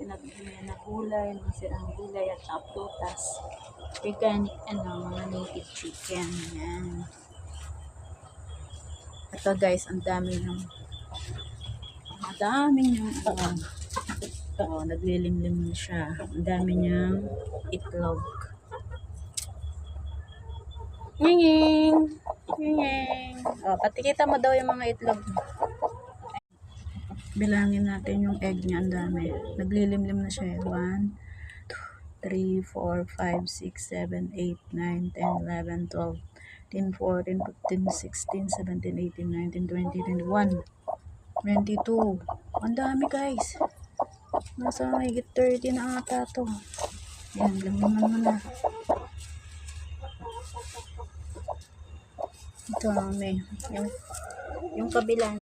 pinagbili na gulay, mga sirang gulay at saka prutas. Organic, mga native chicken. Yan. Ito guys, ang dami ng naglilimlim na siya. Ang dami niyang itlog. Nging! Nging! Patikita mo daw yung mga itlog. Bilangin natin yung egg niya. Ang dami. Naglilimlim na siya. 1, 2, 3, 4, 5, 6, 7, 8, 9, 10, 11, 12, 13, 14, 15, 16, 17, 18, 19, 20, 21, 22. Ang dami guys. Nasa higit 30 na ata to. Yan, lamiman mo na. Ito may yung kabila